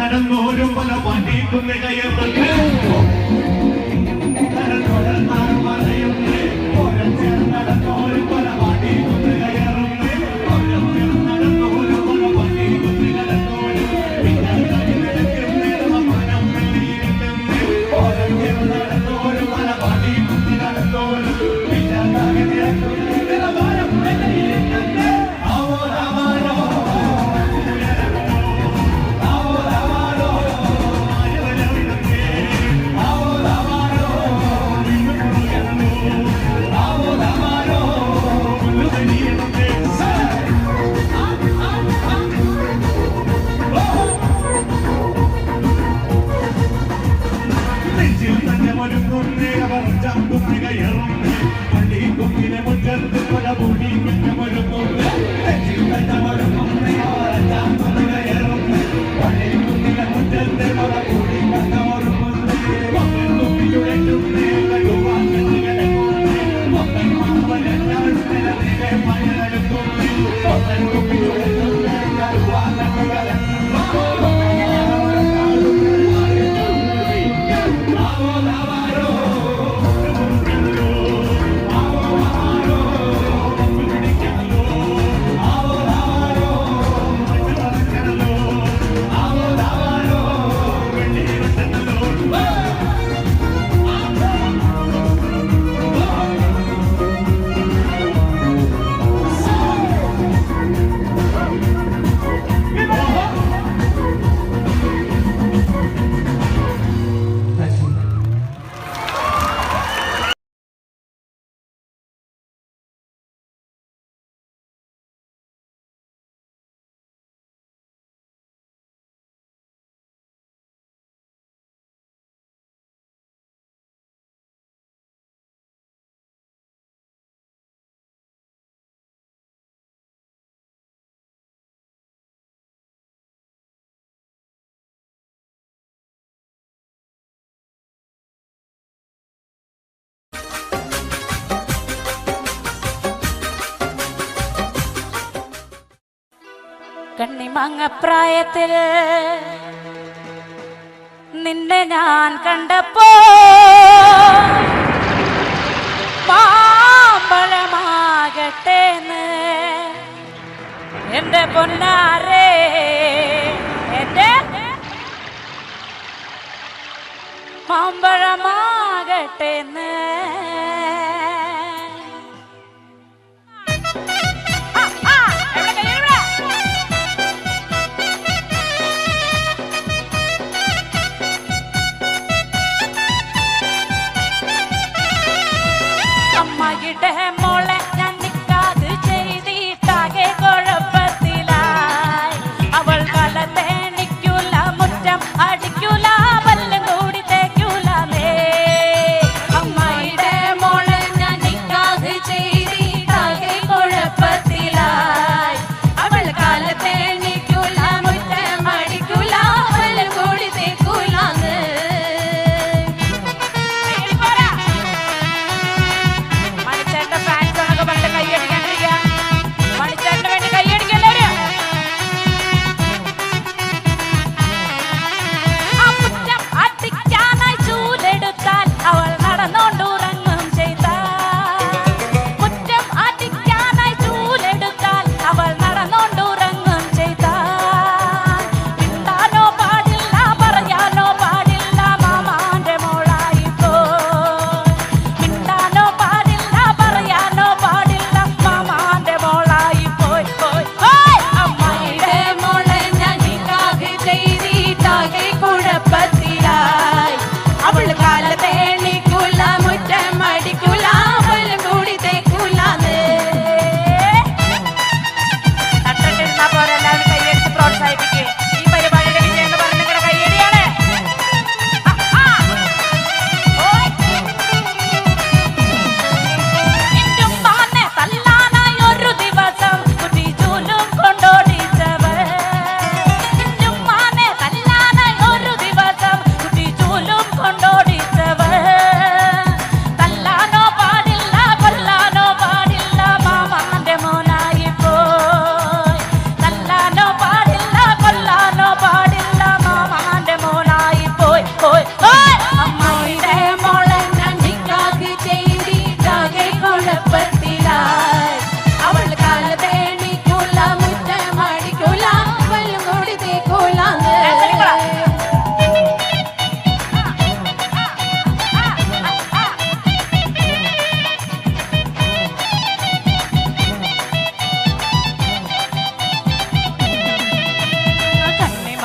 നടന്നോരും പല പണിക്കുന്ന കയറുന്നേ നടന്നോരും പല പണിക്കുന്ന കയറുന്നേ നടന്നോരും പല പണിക്കുന്ന നടന്നോരും പല പണിക്കുന്ന നടന്നോരും കണ്ണിമങ്ങപ്രായത്തിൽ നിന്നെ ഞാൻ കണ്ടപ്പോ മാമ്പഴമാകട്ടേന്ന് എന്റെ പൊന്നാരേ എന്റെ മാമ്പഴമാകട്ടേന്ന് മോളെ ഞാൻ നിക്കാത് ചെയ്തിട്ടാകെ കുഴപ്പത്തിലായി അവൾ കലത്തേണിക്കൂല മുറ്റം അടിക്കൂല പല്ലും കൂടി തേക്കൂലേ അമ്മയുടെ മോൾ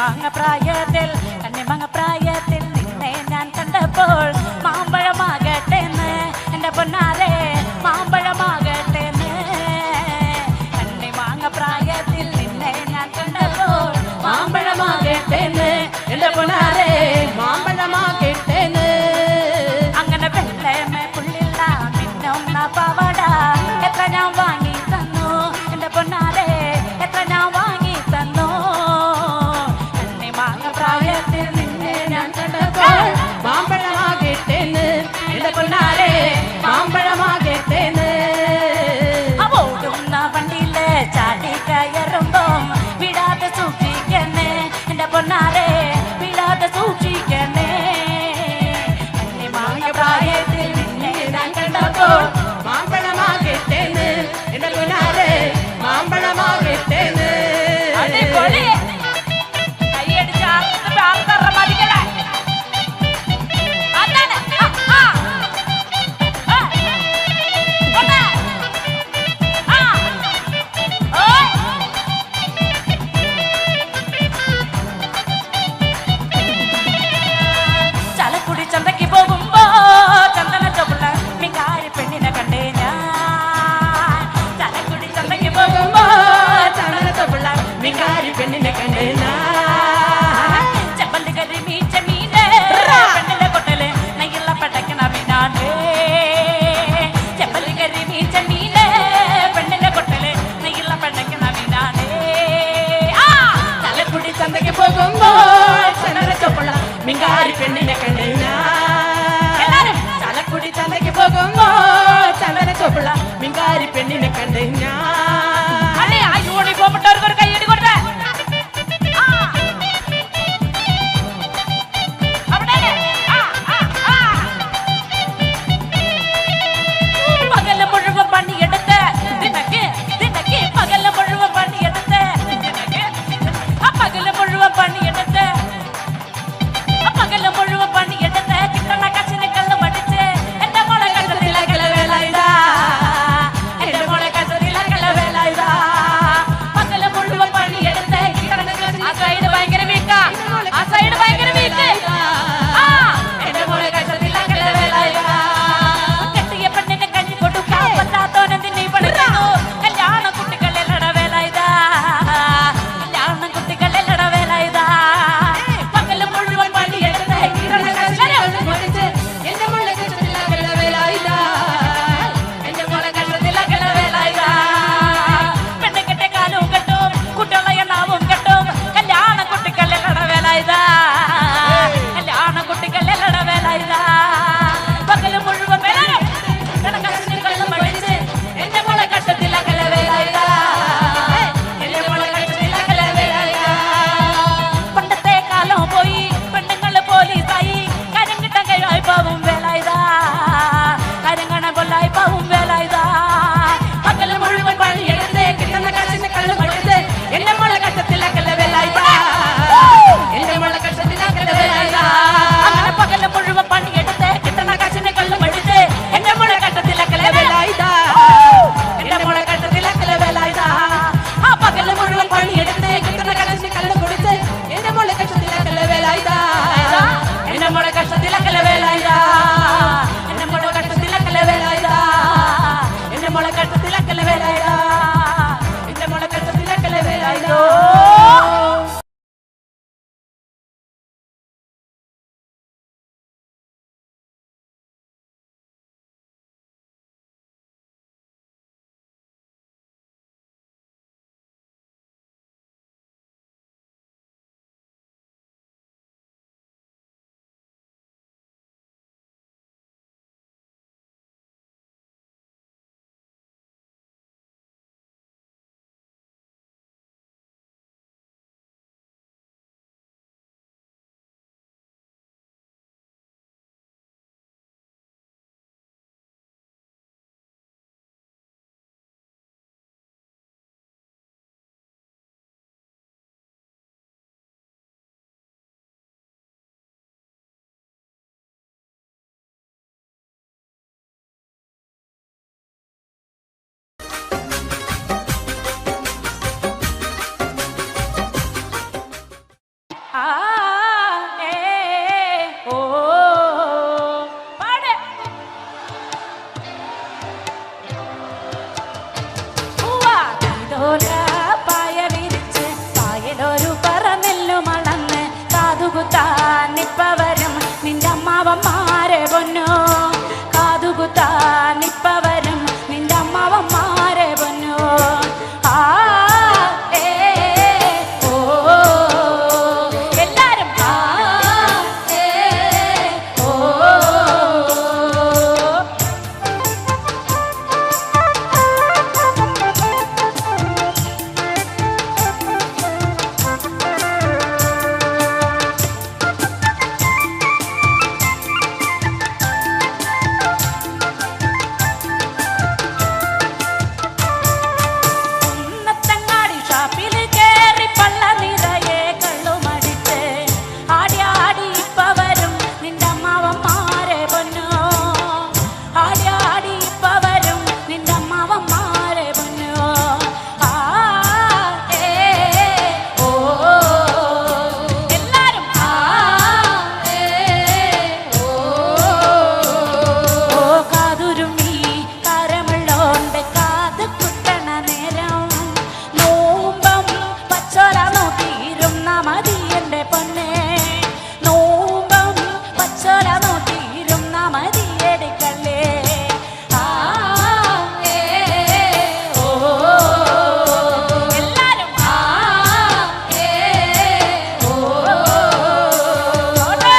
കണ്ണിമാങ്ങ പ്രായത്തിൽ നിന്നെ ഞാൻ കണ്ടപ്പോൾ മാമ്പഴമാകട്ടെന്ന് എന്റെ പൊന്നാരെ മാമ്പഴമാകട്ടെന്ന് കണ്ണിമാങ്ങ പ്രായത്തിൽ നിന്നെ ഞാൻ കണ്ടപ്പോൾ മാമ്പഴമാകട്ടെന്ന് എന്റെ പൊന്നാരെ മാമ്പഴമാകട്ടെന്ന് അങ്ങനെ വെള്ളമേ പുള്ളില്ല മിന്നുന്ന പവട എത്ര ഞാൻ വാങ്ങി തന്നു എന്റെ പൊന്നാരെ എത്ര ഞാൻ വാങ്ങി തന്നു കണ്ണിമാങ്ങ പ്രായത്തിൽ നിന്നെ ഞാൻ കണ്ടപ്പോൾ മാമ്പഴമാകട്ടേന്ന് എന്റെ പൊന്നാരെ മാമ്പഴമാകട്ടേന്ന് ഓടുന്ന വണ്ടിയില് ചാടി കയറുമ്പോ വിടാതെ സൂക്ഷിക്കണേ എന്റെ പൊന്നാരെ വിടാതെ സൂക്ഷിക്കണേ കണ്ണിമാങ്ങ പ്രായത്തിൽ നിന്നെ ഞാൻ കണ്ടപ്പോൾ മാമ്പഴമാകട്ടേന്ന് എന്റെ പൊന്നാരെ മാമ്പഴമാകട്ടേന്ന് അടിപൊളി കൈയടിച്ച് ആൾക്കാരുടെ മടിക്കണേ അതാണ് ചലക്കുടി ചന്തയ്ക്ക് പോകുമ്പോ ചന്ദന ചൊപ്പുള്ള മികാരി പെണ്ണിനെ കണ്ടേ ഞാൻ ചലക്കുടി ചന്തയ്ക്ക് പോകുമ്പോ ചന്ദന ചൊപ്പുള്ള മികാരി പെണ്ണിനെ കണ്ടേ ചെമ്പല്ലി കറി മീച്ച മീനെ പെണ്ണിന്റെ കൊട്ടല് നെയ്യുള്ള പടക്കണ മീനാണ് ചെമ്പല്ലി കറി മീച്ച മീനെ പെണ്ണിന്റെ കൊട്ടല് നെയ്യുള്ള പടക്കണ മീനാണ് തലക്കുടി ചന്തയ്ക്ക് പോകുമ്പോ ചന്ദന ചൊപ്പുള്ള മിങ്കാരി പെണ്ണിനെ കണ്ടേ എല്ലാരും തലക്കുടി ചന്തയ്ക്ക് പോകുമ്പോ ചന്ദന ചൊപ്പുള്ള മിങ്കാരി പെണ്ണിനെ കണ്ടേ അല്ലേ ആ യൂണിഫോം ഇട്ടവർക്ക് ഒരു കൈയടി കൊടുത്തേ പകല് മുഴുവൻ പണിയെടുത്ത് നിനക്ക് പകല് മുഴുവൻ പണിയെടുത്ത് ആ പകല് മുഴുവൻ പണിയെടുത്ത് പകല് മുഴുവൻ പണിയെടുത്ത് കിട്ടണ കച്ചിന് കള്ളു മടിച്ച് എന്റെ മോളെ കണ്ടതില്ല കളവേല ഇതാ എന്റെ മോളെ കണ്ടതില്ല കളവേല ഒരു പറന്നെല്ലു മളന്ന് കാതുകുത്താനിപ്പവരും നിന്റെ അമ്മാവന്മാരെ പൊന്നോ കാതുകുത്താനിപ്പവരും നിന്റെ അമ്മാവന്മാരെ പൊന്നോ ആ ഏ ഓ എല്ലാരും ആ ഏ ഓ ഉന്നത്തങ്ങാടി ഷാപ്പിൽ കേറി പള്ള നിറയെ കള്ളുമടിച്ച് ആടി ആടി ഇപ്പവരും നിന്റെ അമ്മാവന്മാരെ പൊന്നോ ആടി ആടി ഇപ്പവരും നിന്റെ അമ്മാവന്മാരെ പൊന്നോ ആ ഏ ഓ എല്ലാരും ആ ഏ ഓ കാതുരുമി കാരമുള്ളോണ്ട് കാത് കുത്തണ നേരം നോമ്പം പച്ചോല നോക്കിയിരുന്ന മതി എന്റെ പൊന്നെ നോമ്പം പച്ചോല നോക്കിയിരുന്ന മതി എടുക്കല്ലേ ആ ഏ ഓ എല്ലാരും ആ ഏ ഓ ഓടേ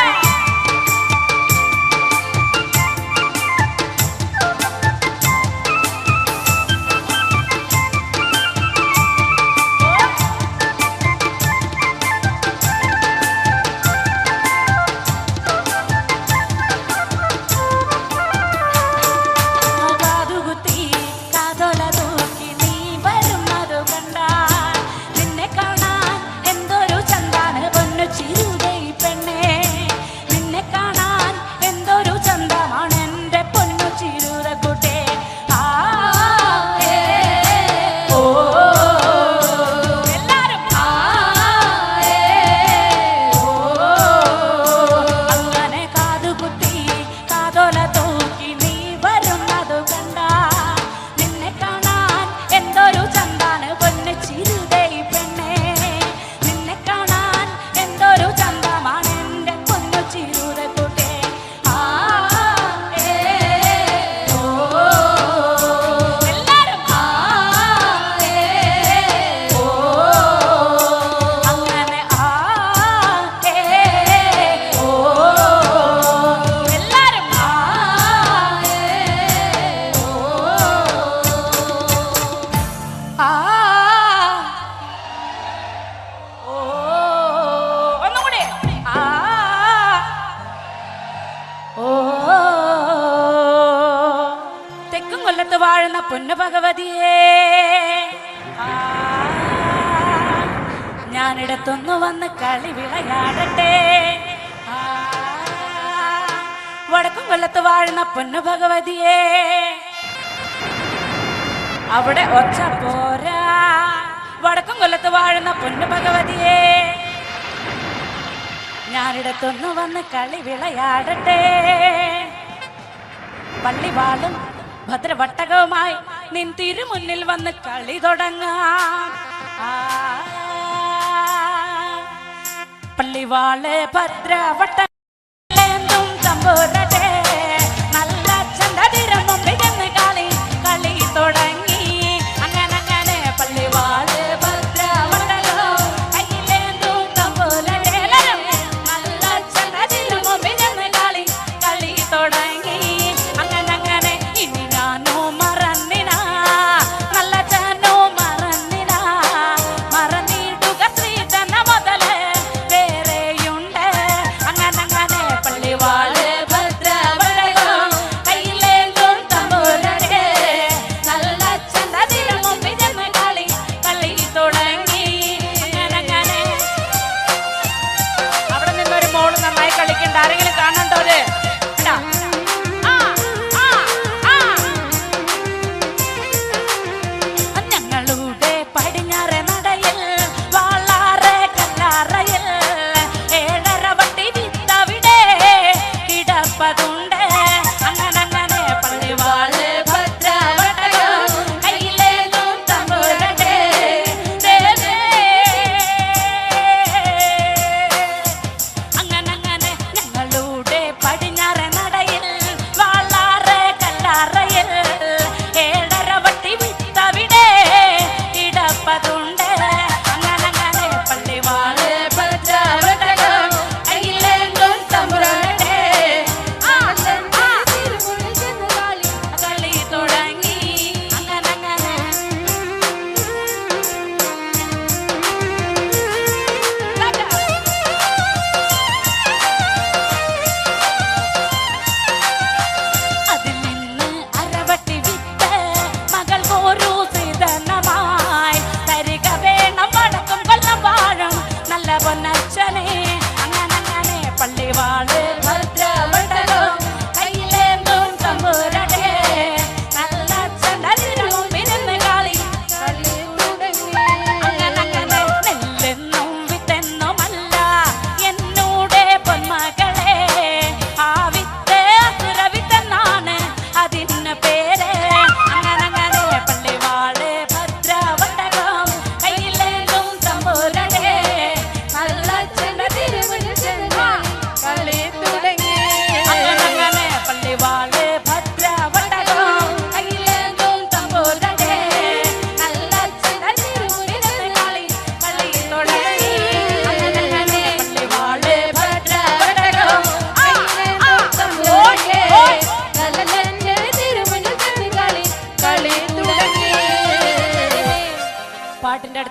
കാതുകുത്തി കാതോല തൂക്കി നീ വരുന്നതു കണ്ടാൽ നിന്നെ കാണാൻ എന്തൊരു ചന്താണ് പൊന്നു ചിരുതേ പെണ്ണേ നിന്നെ കാണാൻ എന്തൊരു ചന്തമാണ് എൻ്റെ പൊന്നു ചിരുത കുട്ടേ ആ ഏ ഓ എല്ലാരും ആ ഏ ഓ അങ്ങനെ കാതുകുത്തി കാതോല തൂക്കി നീ വരുന്നതു കണ്ടാ നിന്നെ കാണാൻ എന്തൊരു ചന്താണ് പൊന്നു ചിരുതേ പെണ്ണേ നിന്നെ കാണാൻ എന്തൊരു ചന്തമാണ് എൻ്റെ പൊന്നു ചിരുത കുട്ടേ ആ ഏ ഓ എല്ലാരും ആ ഏ ഓ അങ്ങനെ ആ ഏ ഓ എല്ലാരും ആ ഏ ഓ ആ ഓ ഒന്നുകൂടി ആ ഓ തെക്കും കൊല്ലത്ത് വാഴുന്ന പൊന്നു ഭഗവതിയേ ആ ഞാനിടത്തൊന്നു വന്ന് കളി വിളയാടട്ടെ ആ വടക്കും കൊല്ലത്ത് വാഴുന്ന പൊന്നു ഭഗവതിയേ അവിടെ ഒച്ച പോരാ വടക്കും കൊല്ലത്ത് വാഴുന്ന പൊന്നു ഭഗവതിയേ ഞാനിടത്തൊന്നു വന്ന് കളി വിളയാടട്ടെ പള്ളിവാളും ഭദ്രവട്ടകവുമായി നിൻ തിരുമുന്നിൽ വന്ന് കളി തുടങ്ങാം ആ പള്ളിവാള് ഭദ്രവട്ടം തമ്പുരട്ടെ നല്ല ചന്തതിരം മുമ്പിൽ ചെന്ന് കളി കളി തുടങ്ങി അങ്ങനെ പള്ളിവാള് ഭദ്രവട്ടകം കയ്യിലേന്തും തമ്പുരട്ടെ നല്ല ചന്തതിരം മുമ്പിൽ ചെന്ന് കളി കളി തുടങ്ങി അങ്ങനെ ഇനി ഞാനോ മറന്നിനാ നല്ല ചാനോ മറന്നിനാ മറന്നിടുക ശ്രീധന മുതല് വേറെയുണ്ട് അങ്ങനെ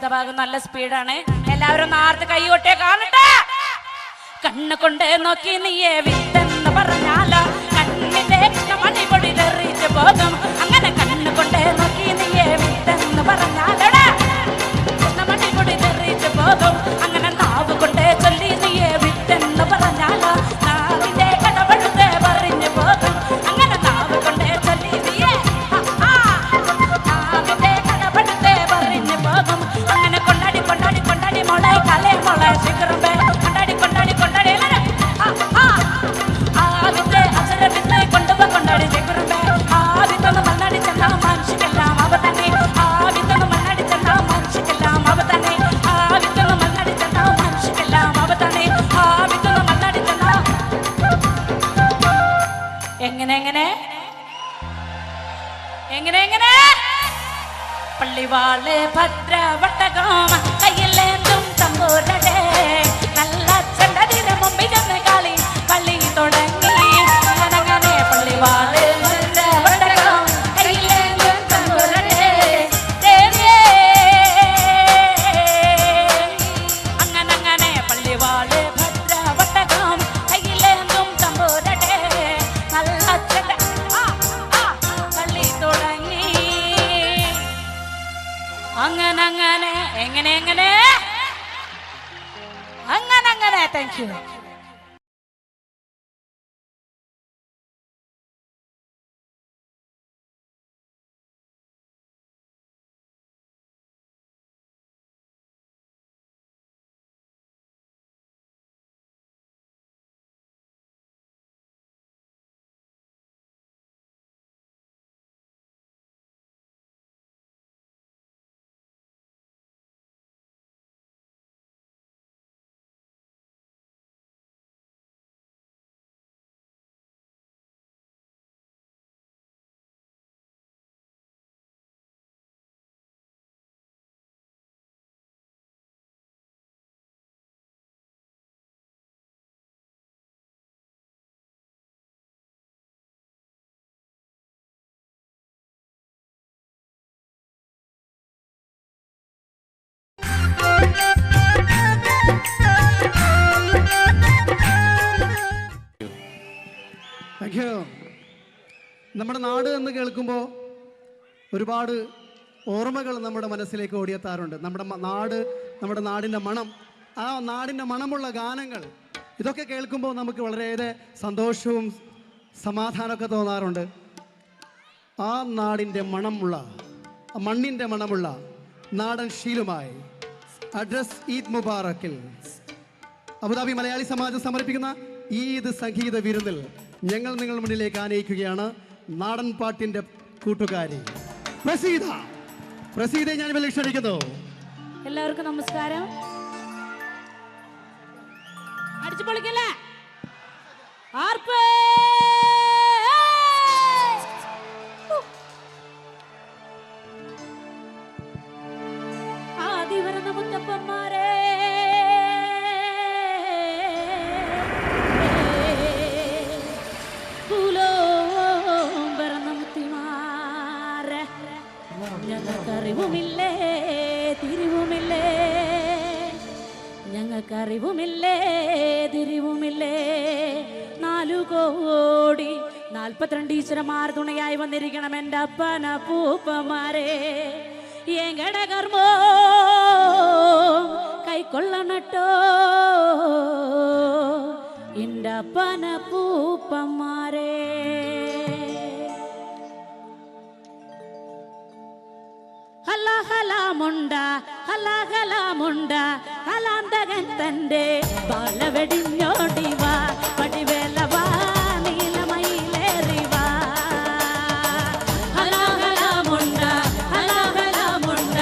അടുത്ത ഭാഗം നല്ല സ്പീഡാണ്. എല്ലാവരും നാർത്ത് കൈകൊട്ടേ കാണട്ടെ. കണ്ണ് കൊണ്ട് നോക്കി നീയെ വിത്തെന്ന് പറഞ്ഞാലോ കണ്ണിന്റെ കൃഷ്ണമണി പൊടി തെറിച്ച് പോകും. അങ്ങനെ കണ്ണ് കൊണ്ട് നോക്കി നീയെ വിത്തെന്ന് പറഞ്ഞാലോടാ കൃഷ്ണമണി പൊടി തെറിച്ച് പോകും. അങ്ങനെ നാവ് കൊണ്ട് ചൊല്ലി നീയെ വിത്തെന്ന് പറഞ്ഞാലോ നാവിന്റെ കടപഴുത്തെ പറഞ്ഞു പോകും. അങ്ങനെ നാവ് കൊണ്ട് ചൊല്ലി നീയെ നാവിന്റെ കടപഴുത്തെ പറഞ്ഞു പോകും. അങ്ങനെ കൊണ്ടാടി കൊണ്ടാടി കൊണ്ടാടി മോളെ കലേ മോളെ ശിഖറുമ്പേ കൊണ്ടാടി കൊണ്ടാടി കൊണ്ടാടി ആവിത്തെ അസുരവിത്തെ കൊണ്ടുപോ കൊണ്ടാടി ശിഖറുമ്പേ ആവിത്തൊന്ന് മണ്ണാടി ചെന്നാ മനുഷ്യക്കെല്ലാം അവ തന്നെ ആവിത്തൊന്ന് മണ്ണാടി ചെന്നാ മനുഷ്യക്കെല്ലാം അവ തന്നെ ആവിത്തൊന്ന് മണ്ണാടി ചെന്നാ മനുഷ്യക്കെല്ലാം അവ തന്നെ ആവിത്തൊന്ന് മണ്ണാടി ചെന്നാ എങ്ങനെ എങ്ങനെ എങ്ങനെ എങ്ങനെ പള്ളിവാള് ഭദ്രവട്ടകം കയ്യിലേന്തും തമ്പൂരടെ നല്ല ചെണ്ടതിന് മുമ്പിൽ ചെന്ന് കളി പള്ളി തുടങ്ങി. അങ്ങനെ പള്ളിവാള് ഭദ്രവട്ടകം കയ്യിലേന്തും തമ്പൂരടെ അങ്ങനെ പള്ളിവാള് ഭദ്രവട്ടകം കയ്യിലേന്തും തമ്പൂരടെ നല്ല ചെണ്ട പള്ളി തുടങ്ങി. അങ്ങനെ അങ്ങനെ എങ്ങനെ എങ്ങനെ അങ്ങനെ അങ്ങനെ താങ്ക് യു. Thank you. നമ്മുടെ നാട് എന്ന് കേൾക്കുമ്പോൾ ഒരുപാട് ഓർമ്മകൾ നമ്മുടെ മനസ്സിലേക്ക് ഓടിയെത്താറുണ്ട്. നമ്മുടെ നാട്, നമ്മുടെ നാടിൻ്റെ മണം, ആ നാടിൻ്റെ മണമുള്ള ഗാനങ്ങൾ, ഇതൊക്കെ കേൾക്കുമ്പോൾ നമുക്ക് വളരെയേറെ സന്തോഷവും സമാധാനമൊക്കെ തോന്നാറുണ്ട്. ആ നാടിൻ്റെ മണമുള്ള, ആ മണ്ണിൻ്റെ മണമുള്ള നാടൻ ശീലുമായി അഡ്രസ് ഈദ് മുബാറക്കിൽ അബുദാബി മലയാളി സമാജം സമർപ്പിക്കുന്ന ഈദ് സംഗീത വിരുന്നിൽ ഞങ്ങൾ നിങ്ങളുടെ മുന്നിലേക്ക് ആനയിക്കുകയാണ് നാടൻ പാട്ടിൻ്റെ കൂട്ടുകാരി പ്രസീത. പ്രസീതയെ ഞാൻ ഇവിടെ ക്ഷണിക്കുന്നു. എല്ലാവർക്കും നമസ്കാരം. അടിച്ചു പൊളിക്കല്ലേ ആർപ്പ്. ആദി വരുന്ന മുത്തപ്പന്മാരെ ഞങ്ങൾക്കറിവുമില്ലേ തിരിവുമില്ലേ, ഞങ്ങൾക്കറിവുമില്ലേ തിരിവുമില്ലേ. 4 കോടി 42 ഈശ്വരന്മാർ തുണയായി വന്നിരിക്കണം എൻ്റെ അപ്പന പൂപ്പമാരെ. എങ്കട കർമ്മോ കൈക്കൊള്ളണട്ടോ എൻ്റെ അപ്പന പൂപ്പമാരെ. ഹലാമുണ്ട ഹലാമുണ്ട ഹലാന്തകൻ തന്റെ ബാലവെടിഞ്ഞോടിവാ പടിവേലവാ നീലമയിലേറിവാ. ഹലാമുണ്ട ഹലാമുണ്ട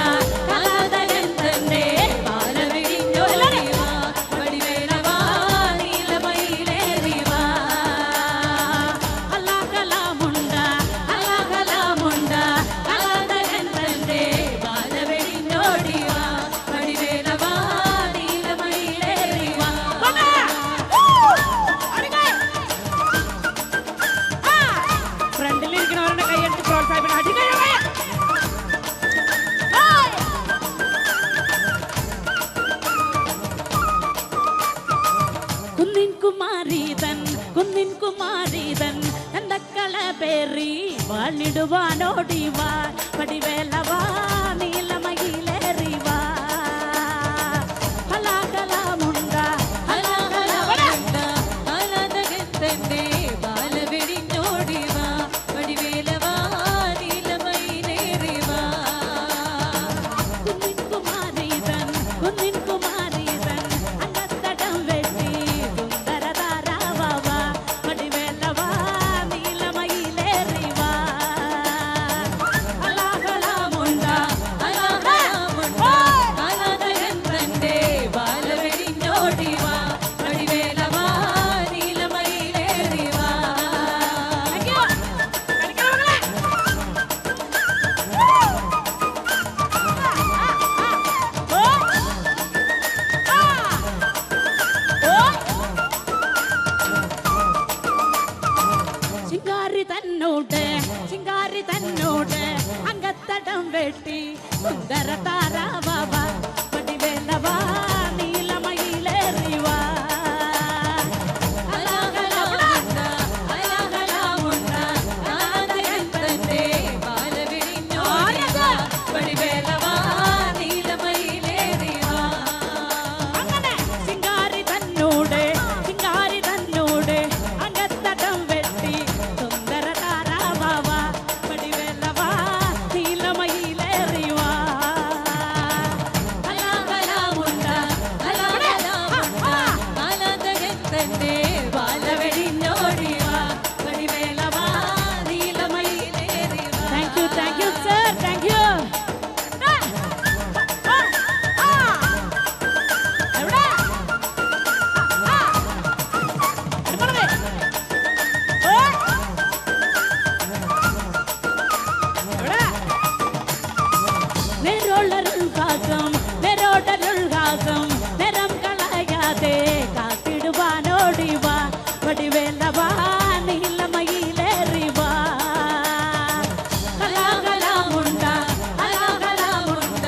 ഹലാന്തകൻ തന്റെ ബാലവെടിഞ്ഞോടിവാ പടിവേലവാ നീലമയിലേറിവാ. ഹലാമുണ്ട ഹലാമുണ്ട ഹലാന്തകൻ തന്റെ ബാലവെടിഞ്ഞോടിവാ പടിവേലവാ നീലമയിലേറിവാ. പൊന്നിൻ കുമാരീതൻ എന്തക്കള പേറി വാണിടുവാനോടിവാ പടിവേലവാ നീലമയിലേറിവാ ഹലാകലാമുണ്ട ഹലാകലാമുണ്ട ഹലാതകത്തന്റെ ബാലവെടിഞ്ഞോടിവാ പടിവേലവാ നീലമയിലേറിവാ കുന്നിൻ കുമാരീതൻ അന്നത്തടം വെട്ടി സുന്ദരതാരാവാ പടിവേലവാ നീലമയിലേറിവാ ഹലാകലാമുണ്ട ഹലാകലാമുണ്ട ഹലാതകത്തന്റെ ബാലവെടിഞ്ഞോടിവാ പടിവേലവാ നീലമയിലേറിവാ. ചിങ്കാരി തന്നോട് അങ്കത്തടം വെട്ടി സുന്ദര താരാവാ പടിവേലവാ നീലമയിലേറിവാ ഹലാകലാമുണ്ട ഹലാകലാമുണ്ട ഹലാതകത്തന്റെ ബാലവെടിഞ്ഞോടിവാ പടിവേലവാ നീലമയിലേറിവാ. അങ്ങനെ ചിങ്കാരി തന്നോട് അങ്കത്തടം വെട്ടി സുന്ദര താരാവാ പടിവേലവാ നീലമയിലേറിവാ ഹലാകലാമുണ്ട ഹലാകലാമുണ്ട ഹലാതകത്തന്റെ ബാലവെടിഞ്ഞോടിവാ പടിവേലവാ നീലമയിലേറിവാ. Thank you sir, thank you. നിറം കളയാതെ കാത്തിടുവാനോടിവാ പടിവേലവാ നീലമയിലേറിവാ ഹലാകലാമുണ്ട ഹലാകലാമുണ്ട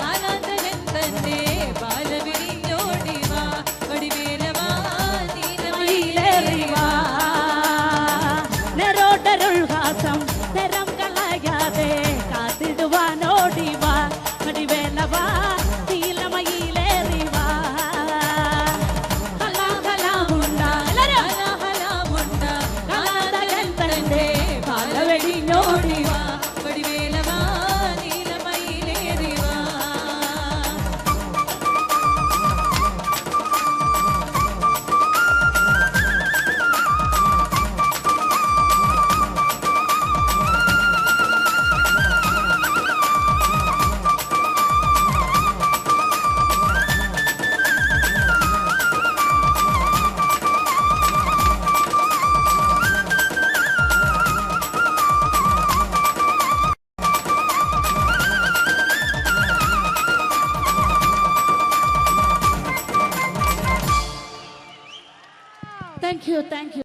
ഹലാതകത്തന്റെ ബാലവെടിഞ്ഞോടിവാ പടിവേലവാ നീലമയിലേറിവാ നിറോടരുൾഹാസം നിറം കളയാതെ കാത്തിടുവാനോടിവാ പടിവേലവാ നീലമയിലേറിവാ ഹലാകലാമുണ്ട ഹലാകലാമുണ്ട ഹലാതകത്തന്റെ ബാലവെടിഞ്ഞോടിവാ പടിവേലവാ നീലമയിലേറിവാ. Thank you.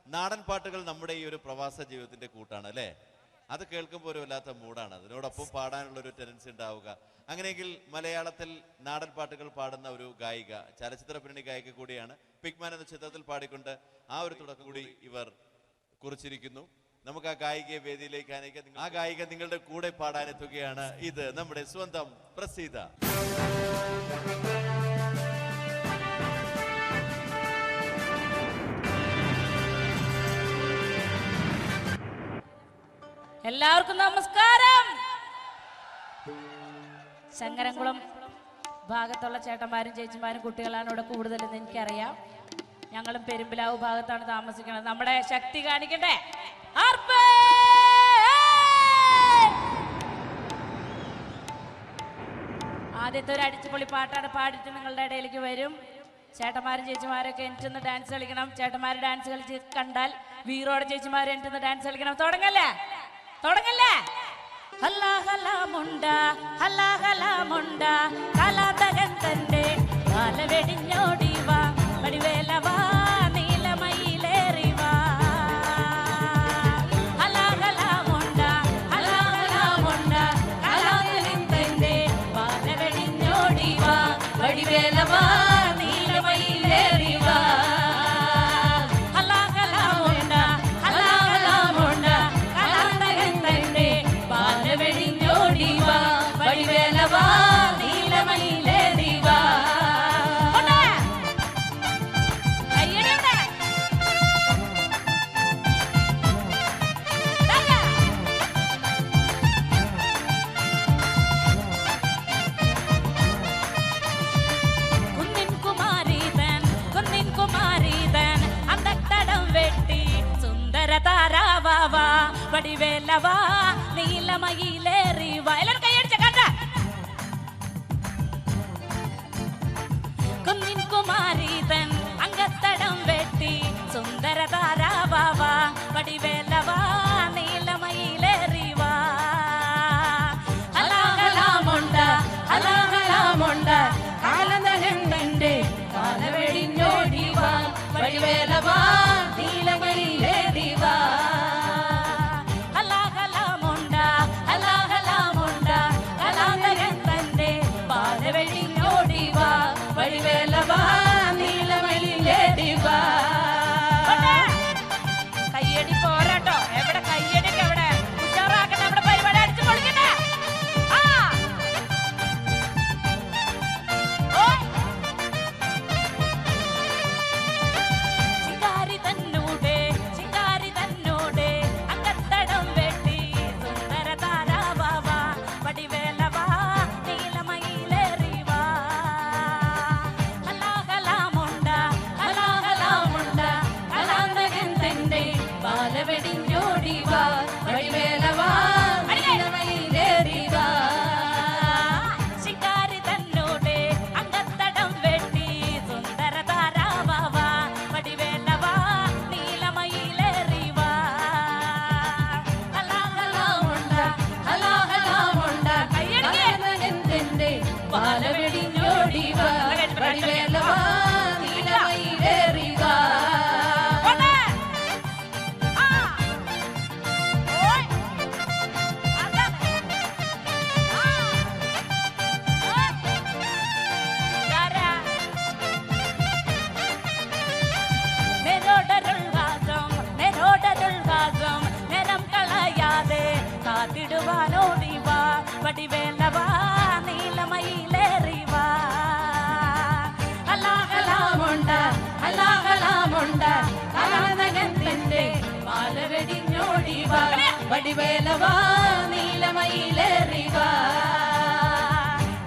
നാടൻ പാട്ടുകൾ നമ്മുടെ ഈ ഒരു പ്രവാസ ജീവിതത്തിന്റെ കൂട്ടാണ് അല്ലേ? അത് കേൾക്കുമ്പോൾ ഒരു വല്ലാത്ത മൂടാണ്. അതിനോടൊപ്പം പാടാനുള്ള ഒരു ടെൻഡൻസി ഉണ്ടാവുക. അങ്ങനെയെങ്കിൽ മലയാളത്തിൽ നാടൻ പാട്ടുകൾ പാടുന്ന ഒരു ഗായിക, ചലച്ചിത്ര പിന്നണി ഗായിക കൂടിയാണ്. പിഗ്മാൻ എന്ന ചിത്രത്തിൽ പാടിക്കൊണ്ട് ആ ഒരു തുടക്കം കൂടി ഇവർ കുറിച്ചിരിക്കുന്നു. നമുക്ക് ആ ഗായികയെ വേദിയിലേക്ക് അനയിക്കാം. ആ ഗായിക നിങ്ങളുടെ കൂടെ പാടാനെത്തുകയാണ്. ഇത് നമ്മുടെ സ്വന്തം പ്രസീത. എല്ലാവർക്കും നമസ്കാരം. ശങ്കരംകുളം ഭാഗത്തുള്ള ചേട്ടന്മാരും ചേച്ചിമാരും കുട്ടികളാണ് ഇവിടെ കൂടുതലെന്ന് എനിക്കറിയാം. ഞങ്ങളും പെരുമ്പിലാവ് ഭാഗത്താണ് താമസിക്കുന്നത്. നമ്മുടെ ശക്തി കാണിക്കട്ടെ. ആദ്യത്തെ ഒരു അടിച്ചുപൊളി പാട്ടാണ് പാടിയിട്ട് നിങ്ങളുടെ ഇടയിലേക്ക് വരും. ചേട്ടന്മാരും ചേച്ചിമാരൊക്കെ എനിച്ചൊന്ന് ഡാൻസ് കളിക്കണം. ചേട്ടന്മാർ ഡാൻസ് കളിച്ച് കണ്ടാൽ വീറോടെ ചേച്ചിമാർ എനിച്ചൊന്ന് ഡാൻസ് കളിക്കണം. തുടങ്ങല്ലേ തുടങ്ങല്ലേ. ഹല്ലാ ഹല്ലാ മുണ്ട ഹല്ലാ ഹല്ലാ മുണ്ട കലാതകൻ തന്റെ കാല വെടിഞ്ഞോടി വാ വടിവേല വാ നീലമയിലേറി വാ. ഹല്ലാ ഹല്ലാ മുണ്ട ഹല്ലാ ഹല്ലാ മുണ്ട കലാതകൻ തന്റെ കാല വെടിഞ്ഞോടി വാ വടിവേല വാ നീലമയിലേറി വാ. വടിവേലവാ നീലമയിലേറി വാ. എല്ലാവരും കൈയടിച്ച കണ്ട. കുന്നിൻ കുമാരീതൻ അങ്കത്തടം വെട്ടി സുന്ദര താരാവാ വടിവേലവാ നീലമയിലേറി വാ. ഹലാഹലാമുണ്ട ഹലാഹലാമുണ്ട കാലനഹന്റെ കാലവെടിഞ്ഞോടി വാ വടിവേലവാ നീലമയിലേറി വാ. കയ്യടി പോരാട്ടോ. എവിടെ കയ്യടിക്ക് എവിടെ ഉഷാറാക്കട്ടെ. നമ്മുടെ പരിപാടി അടിച്ചു പൊളിക്കട്ടെ. ശിങ്കാരി തന്നൂടെ അങ്കത്തടം വെട്ടി സുന്ദര താരാവാ വടിവേലവാ നീലമയിലേറി വാ. ഹലാഹലാമുണ്ട ഹലാഹലാമുണ്ട കലാന്തകൻ തന്റെ ബാലവെടിഞ്ഞോടി വാ വടിവേലവാ നീലമയിലേറി വാ. ശിങ്കാരി തന്നൂടെ അങ്കത്തടം വെട്ടി സുന്ദര താരാവാ വടിവേലവാ നീലമയിലേറി വാ. ഹലാഹലാമുണ്ട ഹലാഹലാമുണ്ട കലാന്തകൻ തന്റെ ബാലവെടിഞ്ഞോടി വാ വടിവേലവാ നീലമയിലേറി വാ. കാത്തിടുവാനോടി വാ വടിവേലവാ നീലമയിലേറി വാ. ഹലാഹലാമുണ്ട ഹലാഹലാമുണ്ട കലാതകൻ തന്റെ ബാലവെടിഞ്ഞോടി വാ വടിവേലവാ നീലമയിലേറി വാ.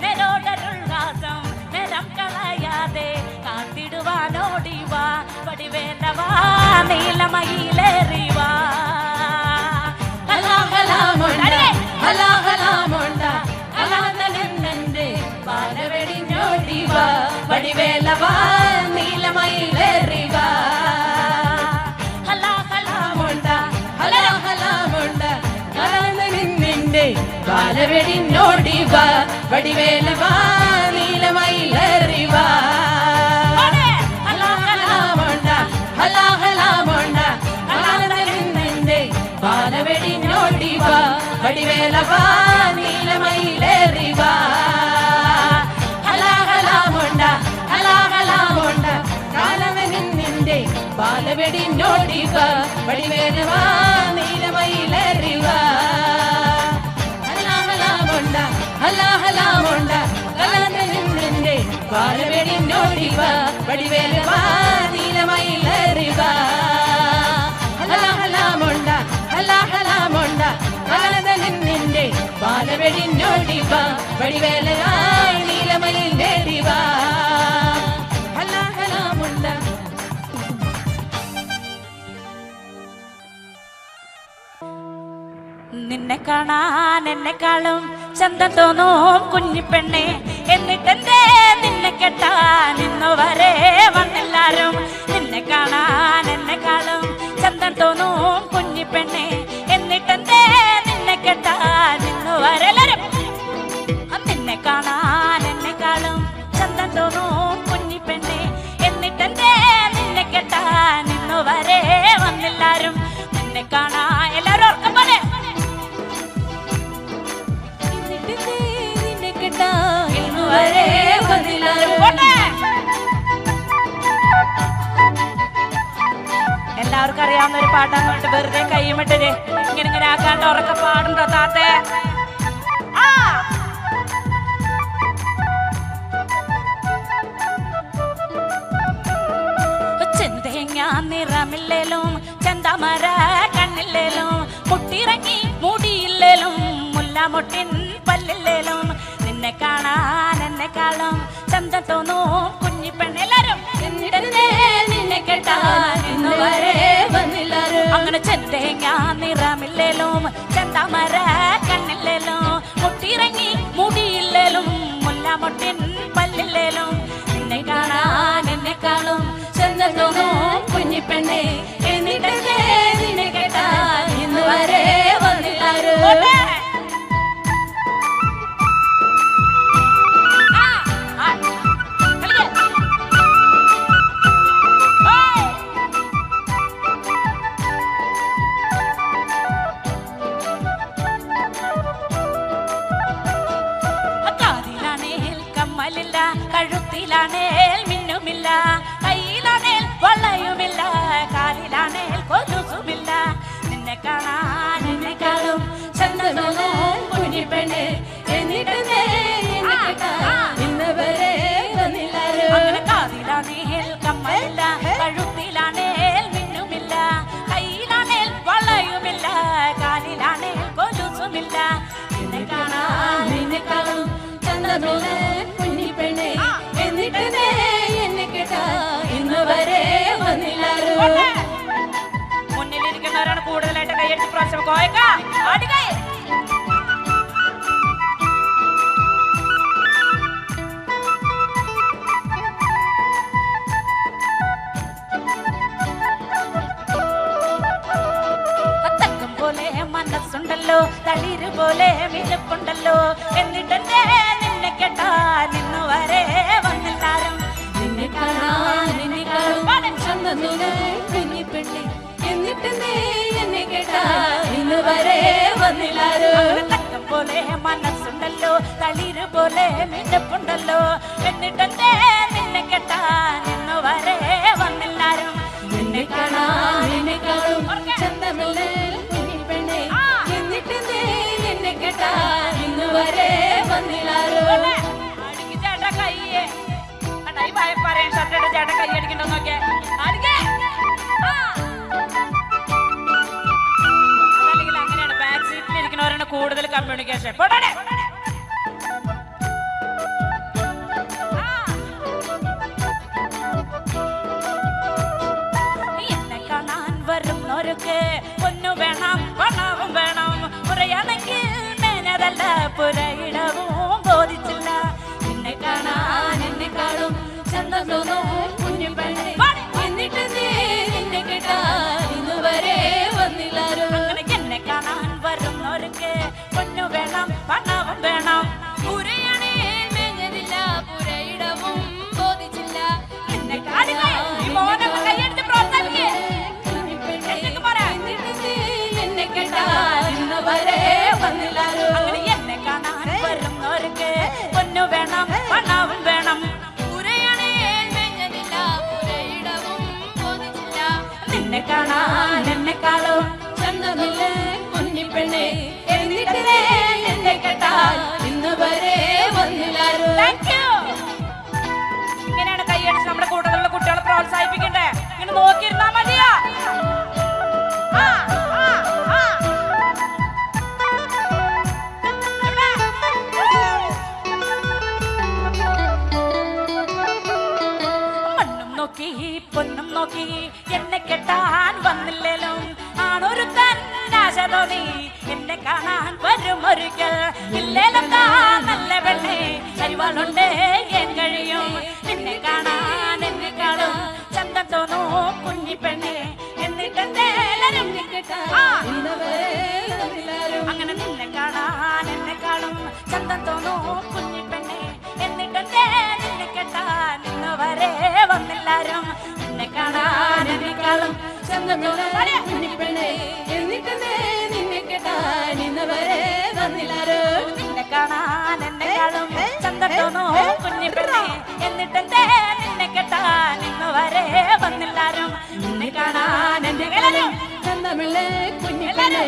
നെരോടരുൾവാസം നിരം കളയാതെ കാത്തിടുവാനോടി വാ വടിവേലവാ നീലമയിലേറി വാ. ഹലാഹലാമുണ്ട ഹലാഹലാമുണ്ട കലാതകന്റെ ബാലവെടിഞ്ഞോടി വാ വടിവേലവാ നീലമയിലേറി വാ. ഹലാഹലാമുണ്ട ഹലാഹലാമുണ്ട കലാതകന്റെ ബാലവെടിഞ്ഞോടി വാ വടിവേലവാ നീലമയിലേറി വാ. ഹലാഹലാമുണ്ട ഹലാഹലാമുണ്ട കലാതകന്റെ ബാലവെടിഞ്ഞോടി വാ വടിവേലവാ നീലമയിലേറി വാ. ഹലാഹലാമുണ്ട ഹലാഹലാമുണ്ട കാലവനിന്റെ ബാലവെടിഞ്ഞോടി വാ വടിവേലവാ നീലമയിലേറി വാ. ഹലാഹലാമുണ്ട ഹലാഹലാമുണ്ട കാലവനിന്റെ ബാലവെടിഞ്ഞോടി വാ വടിവേലവാ നീലമയിലേറി വാ. ഹലാഹലാമുണ്ട ഹലാഹലാമുണ്ട എഴിഞ്ഞോടിവാ വഴിവേലയായി നീലമയിൽ നേടിവാ ഹലാഹലാമുണ്ട നിന്നെ കാണാൻ എന്നെക്കാളും ചന്തം തോന്നും കുഞ്ഞിപ്പെണ്ണെ എന്നിട്ടെന്തേ നിന്നെ കെട്ടാൻ ഇന്നു വരെ വന്നെല്ലാരും നിന്നെ കാണാൻ എന്നെക്കാളും ചന്തം തോന്നും കുഞ്ഞിപ്പെണ്ണെ എന്നിട്ടെന്തേ നിന്നെ കെട്ടാൻ ഇന്നു വരെ എല്ലാരും നിന്നെ കാണാൻ എന്നെക്കാളും ചന്തം തോന്നും കുഞ്ഞിപ്പെണ്ണെ എന്നിട്ടെന്തേ നിന്നെ കെട്ടാൻ ഇന്നു വരെ വന്നെല്ലാരും നിന്നെ കാണാൻ എല്ലാരും ഓർക്കം പോലെ എല്ലാവർക്കും അറിയാവുന്ന ഒരു പാട്ടാന്ന് പറഞ്ഞിട്ട് വെറുതെ കൈമിട്ടേ ഇങ്ങനെ ആക്കാണ്ട് ഉറക്കെ പാടുണ്ടോ താത്തേ ചെന്തേങ്ങ നിറമില്ലേലും ചെന്താമര കണ്ണില്ലേലും മുട്ടിറങ്ങി മുടിയില്ലേലും മുല്ലാമൊട്ടിൻ പല്ലില്ലേലും നിന്നെ കാണാൻ എന്നെക്കാളും ചന്തം തോന്നും കുഞ്ഞിപ്പെണ്ണ് എല്ലാരും നിന്നെ കേട്ടാൻ ഇന്നു വരെ വന്നില്ലാരും അങ്ങനെ ചെന്തേങ്ങ നിറമില്ലേലും ചെന്താമര കണ്ണില്ലേലും മുട്ടിറങ്ങി മുടിയില്ലേലും മുല്ലാമൊട്ടിൻ പല്ലില്ലേലും നിന്നെ കാണാൻ എന്നെക്കാളും ചന്തം തോന്നും കുഞ്ഞിപ്പെണ്ണെ എന്നിട്ടല്ലേ നിന്നെ കേട്ടാൻ ഇന്നു വരെ വന്നില്ലാരും കഴുത്തിലാണേൽ മിന്നുമില്ല കയ്യിലാണേൽ വളയുമില്ല കാലിലാണേൽ കൊലുസുമില്ല നിന്നെ കാണാൻ എന്നെക്കാളും ചന്തമോനും കുഞ്ഞിപ്പെണ്ണെ എന്നിട്ടല്ലേ ഇന്ന് വരെ വന്നില്ലാരും അങ്ങനെ കാതിലാണേൽ കമ്മലില്ല കഴുത്തിലാണേൽ മിന്നുമില്ല കയ്യിലാണേൽ വളയുമില്ല കാലിലാണേൽ കൊലുസുമില്ല നിന്നെ കാണാൻ നിന്നെക്കാളും ചന്തമോനും കുഞ്ഞിപ്പെണ്ണെ എന്നിട്ടല്ലേ എന്നെ കേട്ടാ ഇന്ന് വരെ വന്നില്ലാരും മുന്നിലിരിക്കുന്നവരാണ് കൂടുതലായിട്ട് കൈയടിച്ച് പ്രാവശ്യം കോയക്ക ആടുകൈ തക്കം പോലെ മനസ്സുണ്ടല്ലോ തളിര് പോലെ മിനുപ്പുണ്ടല്ലോ എന്നിട്ടെന്തേ നിന്നെ കേട്ടാൻ ഇന്നു വരെ വന്നെല്ലാരും നിന്നെ കാണാൻ എന്നെക്കാളും ചന്തമോനും കുഞ്ഞിപ്പെണ്ണെ എന്നിട്ടല്ലേ എന്നെ കേട്ടാ ഇന്ന് വരെ വന്നില്ലാരും തക്കം പോലെ മനസ്സുണ്ടല്ലോ തളിര് പോലെ മിനുപ്പുണ്ടല്ലോ എന്നിട്ടെന്തേ നിന്നെ കേട്ടാൻ ഇന്നു വരെ വന്നെല്ലാരും നിന്നെ കാണാൻ എന്നെക്കാളും ചന്തമോനും കുഞ്ഞിപ്പെണ്ണെ എന്നിട്ടല്ലേ എന്നെ കേട്ടാ ഇന്ന് വരെ വന്നില്ലാരും ചേട്ടാ കയ്യേ പറയാൻ ഷർട്ടയുടെ ചേട്ടൻ കൈ അടിക്കണ്ടോ നോക്കിയേ അതല്ലെങ്കിൽ അങ്ങനെയാണ് ബാക്ക് സീറ്റിൽ ഇരിക്കുന്നവരാണ് കൂടുതൽ കമ്മ്യൂണിക്കേഷൻ പോട്ടെ എന്നെ കാണാൻ വരുന്നവർക്ക് പൊന്നു വേണം പണവും വേണം പുറയാണെങ്കിൽ മേനതല്ല പുരയിടവും ബോധിച്ചില്ല നിന്നെ കാണാൻ എന്നെക്കാളും ചന്തം തോന്നും കുഞ്ഞിപ്പെണ്ണെ എന്നിട്ട് നിന്നെ കേട്ടാ ഇന്ന് വരെ വന്നില്ലാരും അങ്ങനെ എന്നെ കാണാൻ വരുന്നവർക്ക് പൊന്നു വേണം പണവും വേണം പുരയാണേ മേഞ്ഞതില്ല പുരയിടവും ബോധിച്ചില്ല എന്നെ കാണുക ഈ മോനൊക്കെ കൈയെടുത്ത് പ്രോത്സാഹിപ്പിക്കേ എന്തൊക്കെ പറ എന്നെ കേട്ടാ ഇന്ന് വരെ വന്നില്ലാരും അങ്ങനെ എന്നെ കാണാൻ വരുന്നവർക്ക് പൊന്നു വേണം പണവും വേണം പുരയാണേ മേഞ്ഞതില്ല നോക്കി പൊന്നും നോക്കി എന്നെ കെട്ടാൻ വന്നില്ലേലും ആണൊരു തന്നാശ തോന്നി എന്നെ കാണാൻ വരും ഒരിക്കൽ ഇല്ലേലും നല്ല പെണ്ണെ അരിവാളുണ്ട് ഏൻ കഴിയും നിന്നെ കാണാൻ എന്നെക്കാളും ചന്തം തോന്നൂ കുഞ്ഞിപ്പെണ്ണെ എന്നിട്ടെന്തേലും അങ്ങനെ നിന്നെ കാണാൻ എന്നെക്കാളും ചന്തം തോന്നൂ കുഞ്ഞിപ്പെണ്ണെ എന്നിട്ടെന്തേ നിന്നെ കെട്ടാൻ ഇന്ന് വരെ വന്നില്ലാരും നിന്നെ കാണാൻ എന്നെക്കാളും ചന്തം തോന്നൂ കുഞ്ഞിപ്പെണ്ണെ എന്നിട്ടെന്തേ നിന്നെ കെട്ടാൻ ഇന്ന് വരെ വന്നില്ലാരും നിന്നെ കാണാൻ എന്നെക്കാളും ചന്തം തോന്നൂ കുഞ്ഞിപ്പെണ്ണെ എന്നിട്ടെന്തേ നിന്നെ കെട്ടാൻ ഇന്ന് വരെ വന്നില്ലാരും നിന്നെ കാണാൻ എന്നെക്കാളും ചന്തമില്ലേ കുഞ്ഞിപ്പെണ്ണെ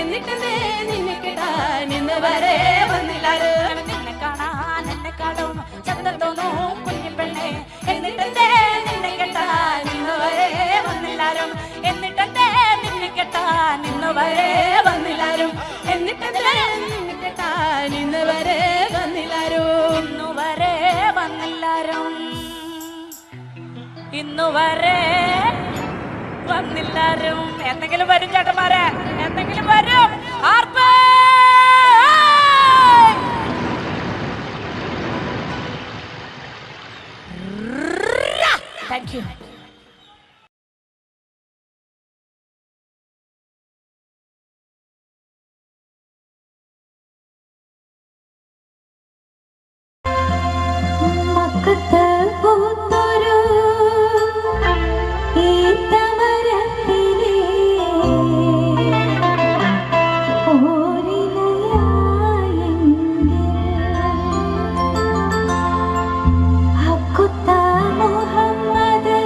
എന്നിട്ടെന്തേ നിന്നെ കെട്ടാൻ ഇന്ന് വരെ വന്നില്ലാരും നിന്നെ കാണാൻ എന്നെക്കാളും ചന്തം തോന്നൂ കുഞ്ഞിപ്പെണ്ണെ എന്നിട്ടെന്തേ നിന്നെ കെട്ടാൻ ഇന്ന് വരെ വന്നില്ലാരും എന്നിട്ടെന്തേ നിന്നെ കെട്ടാൻ ഇന്ന് വരെ വന്നില്ലാരും എന്നിട്ടെന്തേ നിന്നെ കെട്ടാൻ ഇന്ന് വരെ വന്നില്ലാരും ഇന്നു വരെ വന്നില്ലാരും ഇന്നു വരെ വന്നില്ലാരും എന്തെങ്കിലും വരും ചേട്ടന്മാരെ എന്തെങ്കിലും വരും ആർപ്പ് താങ്ക് യു മക്കത്ത് പൂത്തൊരു ഈത്തമരത്തിലെ ഓരിലയായെങ്കിൽ ഹക്കുത്ത മുഹമ്മദ്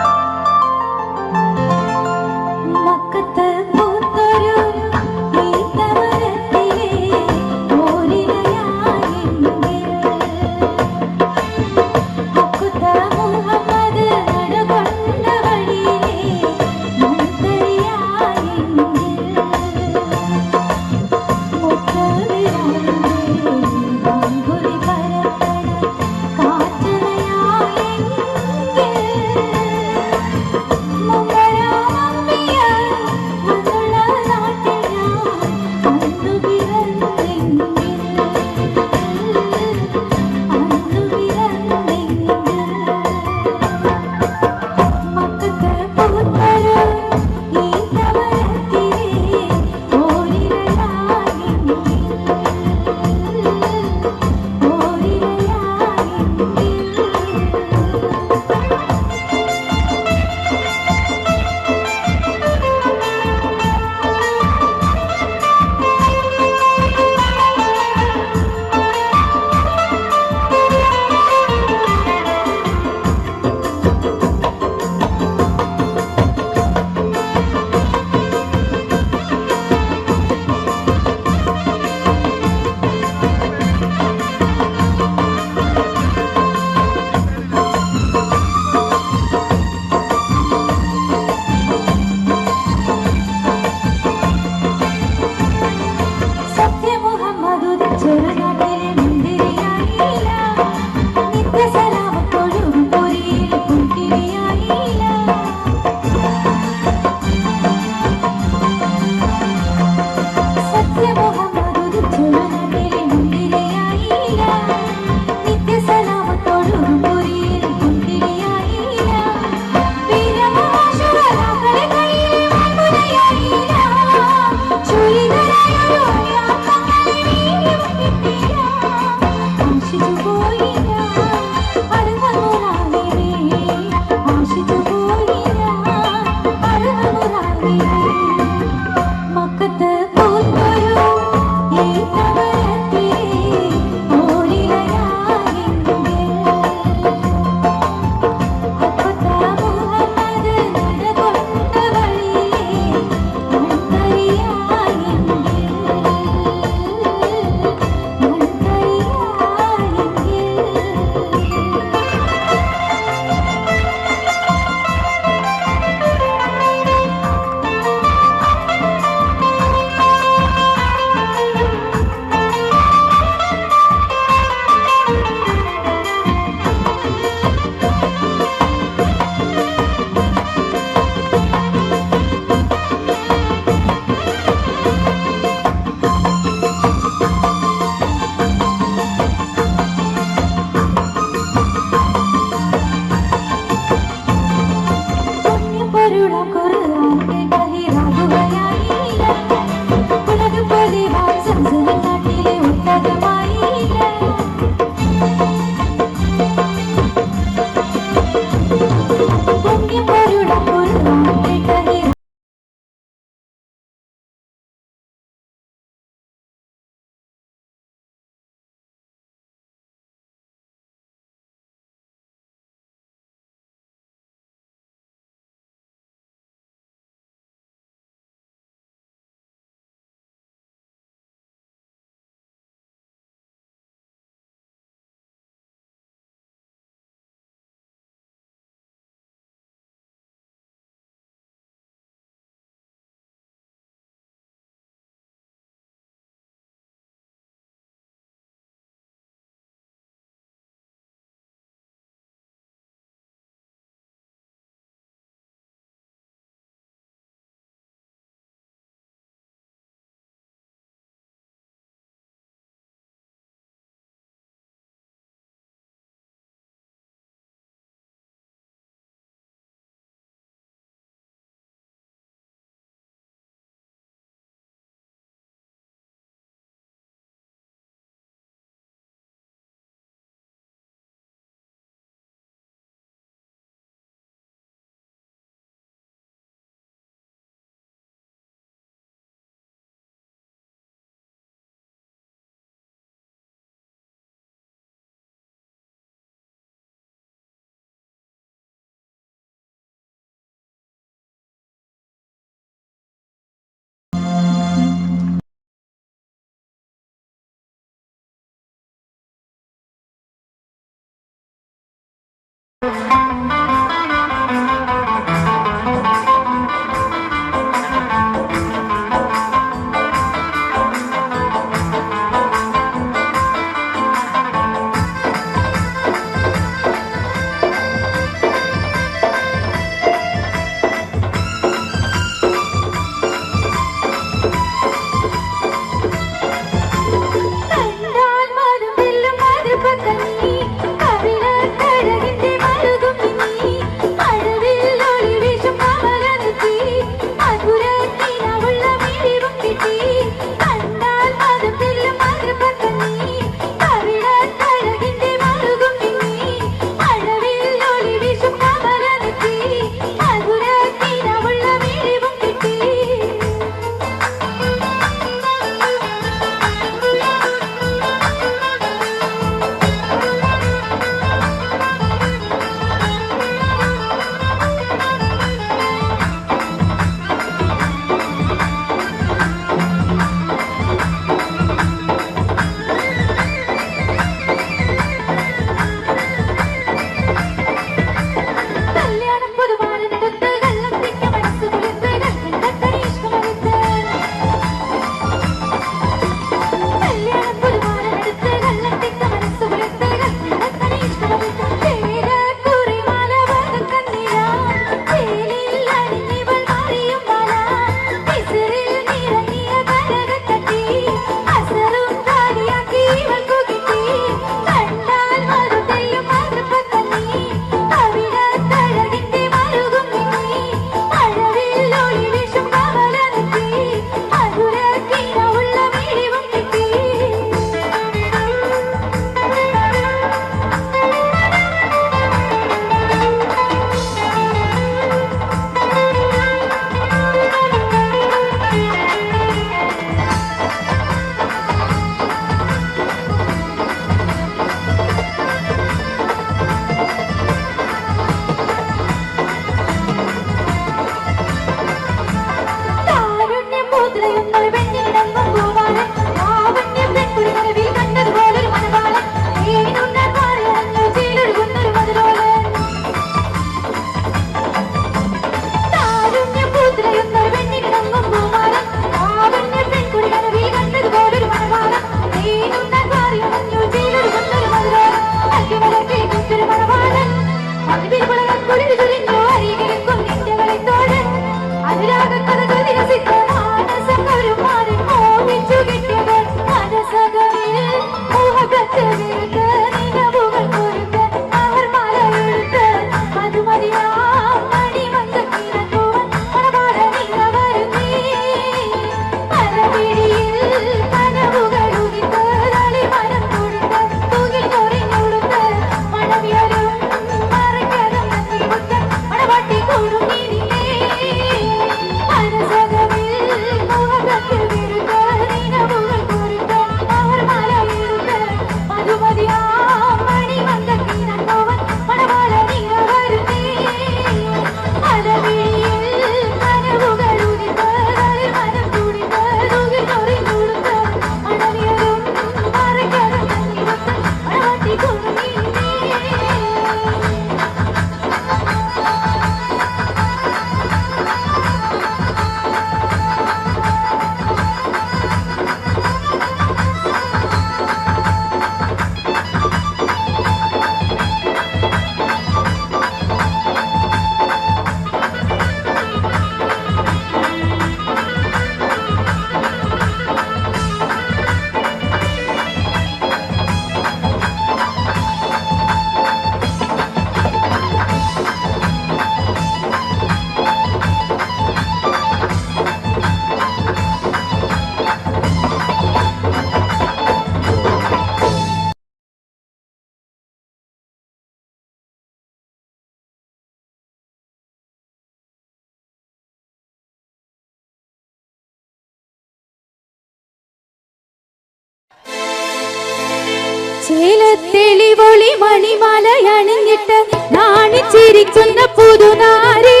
ചേലത്തെളിവൊളി മണിമലയണിഞ്ഞിട്ട് നാണിച്ചിരിക്കുന്ന പുതുനാരി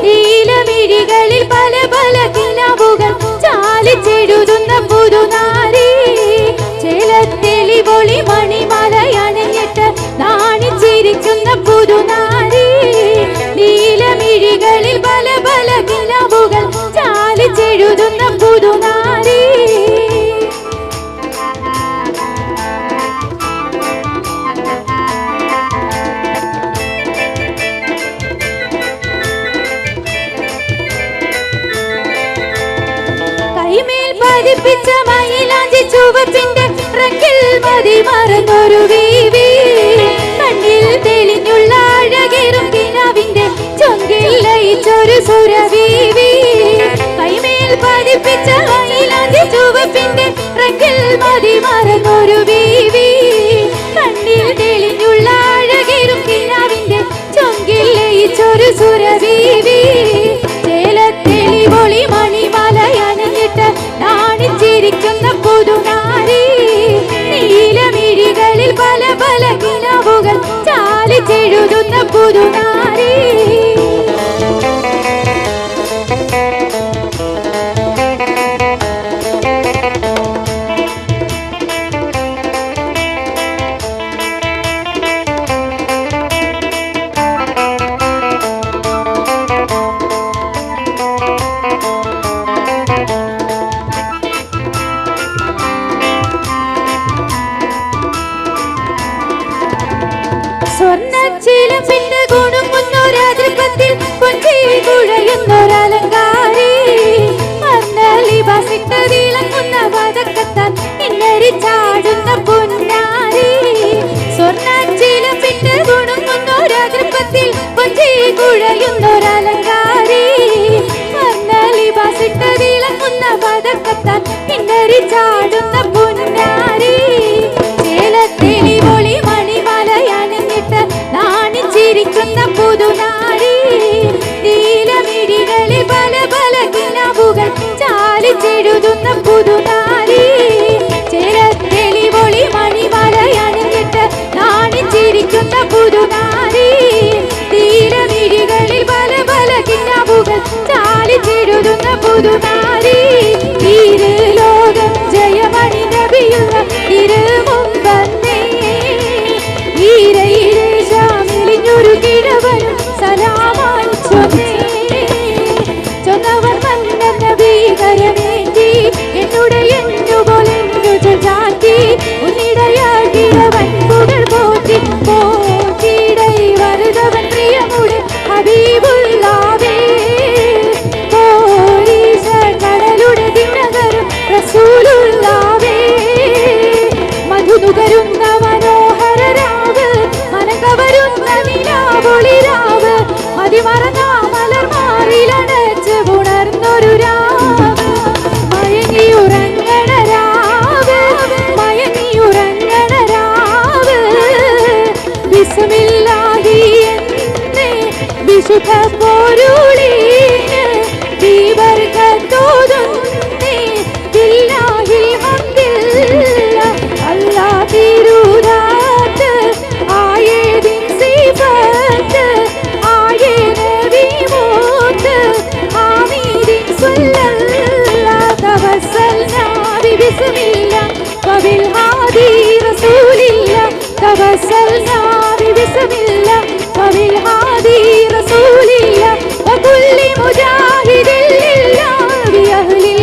നീലമിഴികളിൽ പല പല കിനാവുകൾ ചാലിച്ചെഴുതുന്ന പുതുനാരി ചേലത്തെളിവൊളി മണിമലയണിഞ്ഞിട്ട് നാണിച്ചിരിക്കുന്ന പുതുനാരി നീലമിഴികളിൽ പല പല കിനാവുകൾ ചാലിച്ചെഴുതുന്ന പുതുനാരി പതിപ്പിച്ച മയിലാഞ്ചി ചുവപ്പിന്റെ റങ്കിൽ മതി മറന്നൊരു വീവി കണ്ണിൽ തെളിഞ്ഞുള്ള അഴകേറും കിനാവിന്റെ ചൊങ്കിൽ ലയിച്ചൊരു സുരവീവി കൈമേൽ പതിപ്പിച്ച മയിലാഞ്ചി ചുവപ്പിന്റെ റങ്കിൽ മതി മറന്നൊരു വീവി കണ്ണിൽ തെളിഞ്ഞുള്ള അഴകേറും കിനാവിന്റെ ചൊങ്കിൽ ലയിച്ചൊരു സുരവീവി ചേലത്തെളിവൊളി മണിമലയണിഞ്ഞിട്ട് നാണിച്ചിരിക്കുന്ന പുതുനാരി നീലമിഴികളിൽ പല പല കിനാവുകൾ ചാലിച്ചെഴുതുന്ന പുതുനാരി സ്വർണ്ണച്ചിലമ്പിന്റെ ഗുണുങ്ങുന്നൊരാതിർപ്പത്തിൽ കൊഞ്ചി കുഴയുന്നൊരലങ്കാരി വർണ്ണലിബാസിട്ട് തിളങ്ങുന്ന പതക്കത്താൽ ഇന്നരി ചാടുന്ന പൊന്നാരി സ്വർണ്ണച്ചിലമ്പിന്റെ ഗുണുങ്ങുന്നൊരാതിർപ്പത്തിൽ കൊഞ്ചി കുഴയുന്നൊരലങ്കാരി വർണ്ണലിബാസിട്ട് തിളങ്ങുന്ന പതക്കത്താൽ ഇന്നരി ചാടുന്ന പൊന്നാരി ചേലത്തെളിവൊളി മണിമലയണിഞ്ഞിട്ട് നാണിച്ചിരിക്കുന്ന പുതുനാരി നീലമിഴികളിൽ പല പല കിനാവുകൾ ചാലിച്ചെഴുതുന്ന പുതുനാരി ചേലത്തെളിവൊളി മണിമലയണിഞ്ഞിട്ട് നാണിച്ചിരിക്കുന്ന പുതുനാരി നീലമിഴികളിൽ പല പല കിനാവുകൾ ചാലിച്ചെഴുതുന്ന പുതുനാരി ഇരു ലോകം ജയമണി നബിയുള്ള ഇരുമുമ്പന്നേ ൊരു കിഴവനും സലാമായി ചൊന്നവർ വന്ന ഭീകരമേറ്റി എന്നുടെ എന്നുപോലെ ചാറ്റി ഉന്നിടയാകിഴവൻ പുകൾ പോറ്റി പോറ്റിടൈ വരുതവൻ പ്രിയമുടെ ഹബീബുള്ളാവേ പോറ്റിടൈ തോന്നുന്നേ ബില്ലാഹിൽ ഹംദില്ല അല്ലാ തിരുദാത്ത് ആയേദിൻ സിഫത്ത് ആയേ നബി മൂത്ത് ആമീദിൻ സ്വല്ലല്ലാഹ് തവസ്സൽനാ ബിസ്മില്ലാ വബിൽ ഹാദി റസൂലില്ലാ തവസ്സൽനാ ബിസ്മില്ലാ വബിൽ ഹാദി റസൂലില്ലാ വകുല്ലി മുജാഹിദിൻ ലില്ലാഹി ബിഅഹ്ലിൽ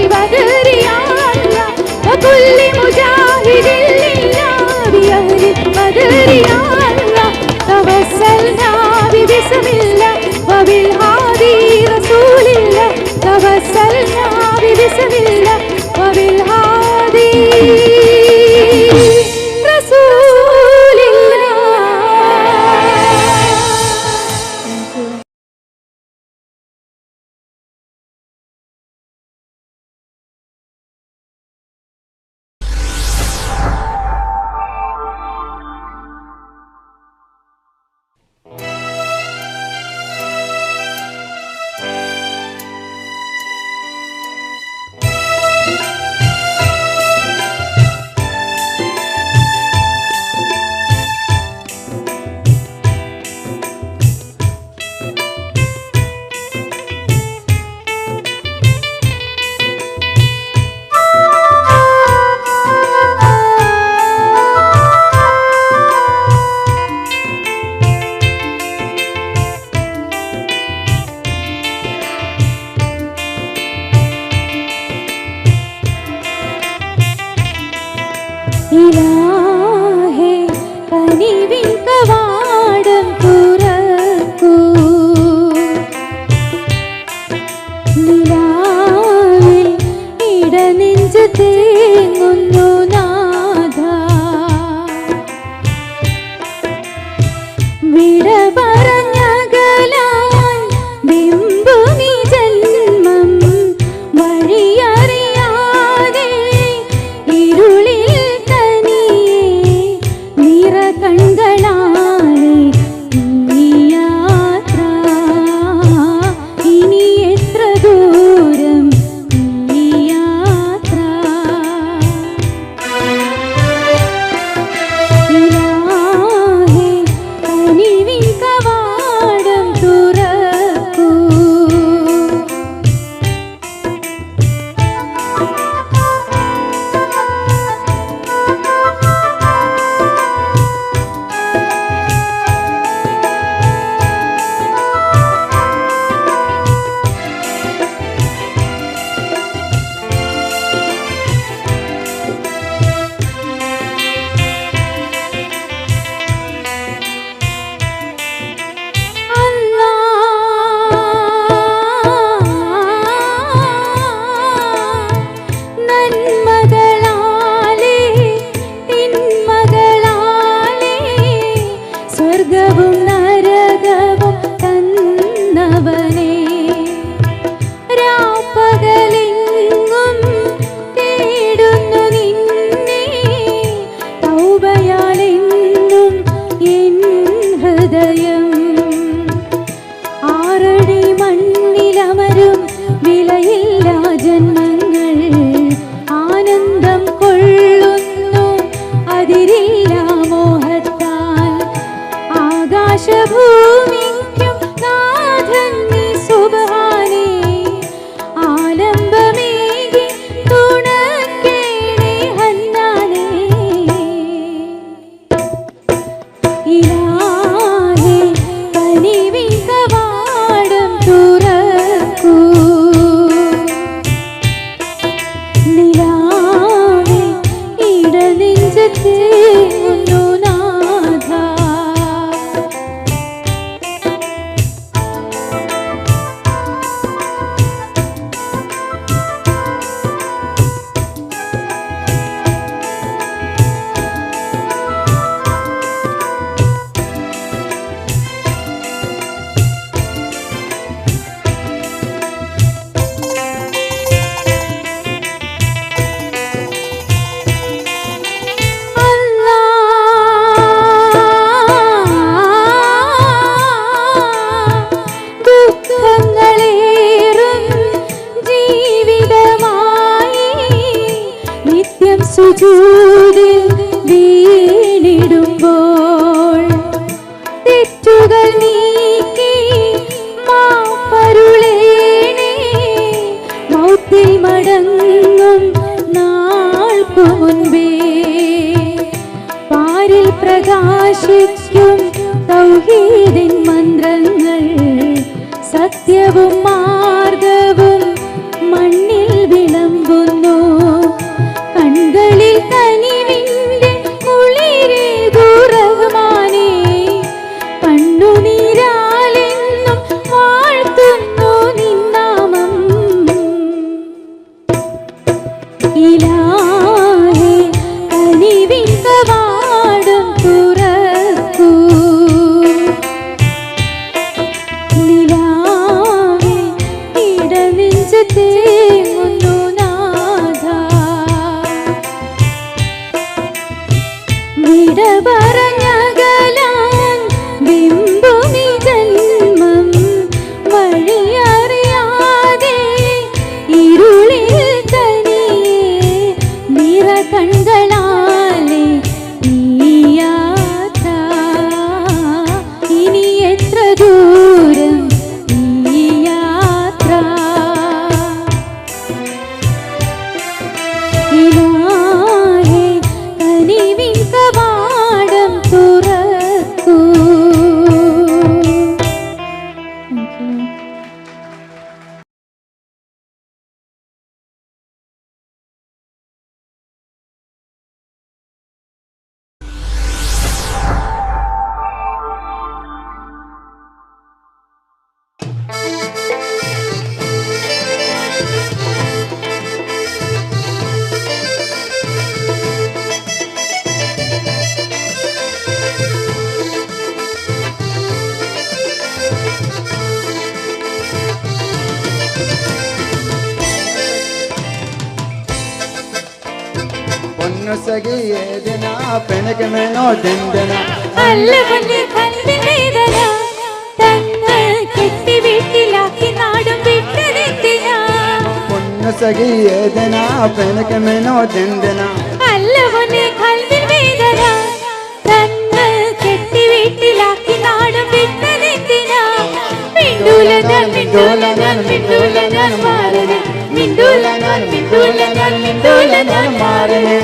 സുജൂദിൽ വീണിടുമ്പോൾ തെറ്റുകൾ നീക്കി മാപ്പരുളേണേ മൗത്തിൽ മടങ്ങും നാൾക്കു മുൻപേ പാരിൽ പ്രകാശിക്കും തൗഹീദിൻ മന്ത്രങ്ങൾ സത്യവും മാർഗവും മണ്ണിൽ വിളമ്പുന്നു കൺകളിൽ കനിവിന്റെ കുളിരേകൂ റഹ്മാനേ കണ്ണുനീരാലെന്നും വാഴ്ത്തുന്നു നിന്നാമം ഇലാഹേ കനിവിൻ കവാടം തുറക്കൂ നിലാവേ ഇടനെഞ്ചത്തേങ്ങുന്നു നാഥാ വിട പറഞ്ഞകലാൻ ബിംബുമി ജന്മം വഴിയറിയാതെ ഇരുളിൽ തനിയെ നിറ കൺകളാലെ ഈ യാത്ര ഇനി എത്ര ദൂരം ഈ യാത്ര ഇലാഹേ കനിവിൻ കവാടം തുറക്കൂ. Thank you. പൊന്നുസഖി ഏതിനാ പെണകമേനോ ദന്തന അല്ലവന്റെ കൽവിൻ വേദന തങ്ങൾ കെട്ടി വീട്ടിലാക്കി നാടും വിട്ടതെന്തിനാ പൊന്നുസഖി ഏതിനാ പെണകമേനോ ദന്തന അല്ലവന്റെ കൽവിൻ വേദന തങ്ങൾ കെട്ടി വീട്ടിലാക്കി നാടും വിട്ടതെന്തിനാ മിണ്ടൂല ഞാൻ മിണ്ടൂല ഞാൻ മിണ്ടൂല ഞാൻ മാറണേ മിണ്ടൂല ഞാൻ മിണ്ടൂല ഞാൻ മിണ്ടൂല ഞാൻ മാറണേ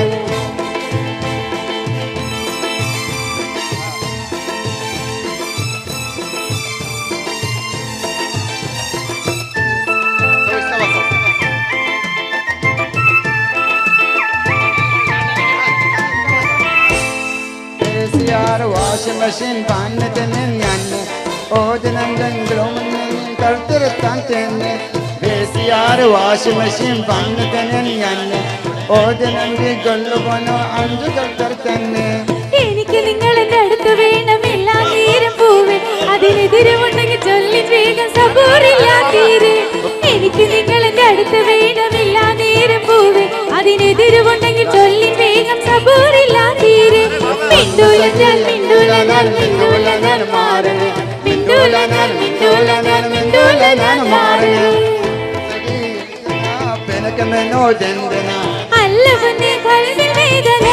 വാഷിംഗ് മെഷീൻ പാന്നത്തിന് ഞാൻ ഓജനങ്ങളും കഴുത്തിരുത്താൻ തന്നെ വേസിയാറ് വാഷിംഗ് മെഷീൻ പാന്നത്തിന് ഞാൻ ഓജനങ്കി കൊള്ളുപോനോ അഞ്ചു കഴുത്തർ തന്നെ എനിക്ക് നിങ്ങളെന്റെ അടുത്ത് വേണം എല്ലാ നേരം പൂവേ അതിനെതിരുമുണ്ടെങ്കിൽ ചൊല്ലി വേഗം സബൂറില്ലാ തീരെ എനിക്ക് നിങ്ങളെന്റെ അടുത്ത് വേണം എല്ലാ നേരം പൂവേ അതിനെതിരുമുണ്ടെങ്കിൽ ചൊല്ലി വേഗം സബൂറില്ലാ തീരെ മിണ്ടൂല ഞാൻ മിണ്ടൂല ഞാൻ മിണ്ടൂല ഞാൻ മാറണേ മിണ്ടൂല ഞാൻ മിണ്ടൂല ഞാൻ മിണ്ടൂല ഞാൻ മാറണേ പെനകമേനോ ദന്തന അല്ലവന്റെ കൽവിൻ വേദന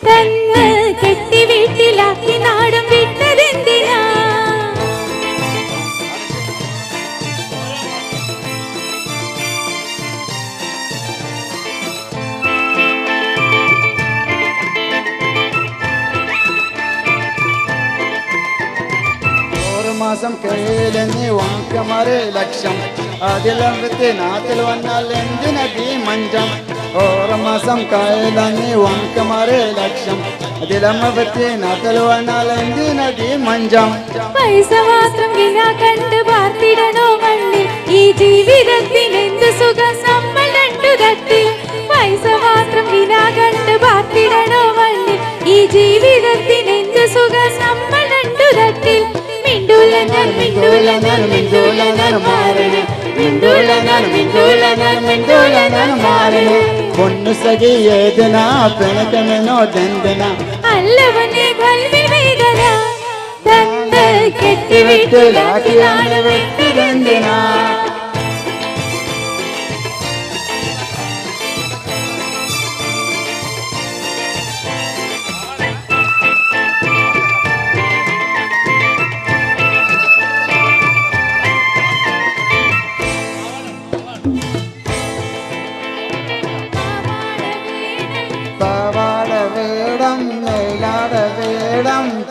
തങ്ങൾ കെട്ടി വീട്ടിലാക്കി നാടും വിട്ടതെന്തിനാ മാസം കയ്യിലെന്നി വാക്കമറ് ലക്ഷം അതിലമ്പത്തി നാട്ടിൽ വന്നാൽ എന്തിനീ മഞ്ചം ഓരോ മാസം കയ്യിലെന്നി വാക്കമറ് ലക്ഷം അതിലമ്പത്തി നാട്ടിൽ വന്നാൽ എന്തിനീ മഞ്ചം പൈസ മാത്രം വിനാ കണ്ട് പാർത്തിടണോ മണ്ണിൽ ഈ ജീവിതത്തിന് എന്ത് സുഖം നമ്മൾ രണ്ടു തട്ടിൽ പൈസ മാത്രം വിനാ കണ്ട് പാർത്തിടണോ മണ്ണിൽ ഈ ജീവിതത്തിന് എന്ത് സുഖം നമ്മൾ രണ്ടു തട്ടിൽ മിണ്ടൂല ഞാൻ മിണ്ടൂല ഞാൻ മിണ്ടൂല ഞാൻ മാറണേ മിണ്ടൂല ഞാൻ മിണ്ടൂല ഞാൻ മിണ്ടൂല ഞാൻ മാറണേ പൊന്നുസഖി ഏതിനാ പെനകമേനോ ദന്തന അല്ലവനെ കൽവിൻ വേദന തങ്ങൾ കെട്ടി വീട്ടിലാക്കി നാട് വിട്ടതെന്തിനാ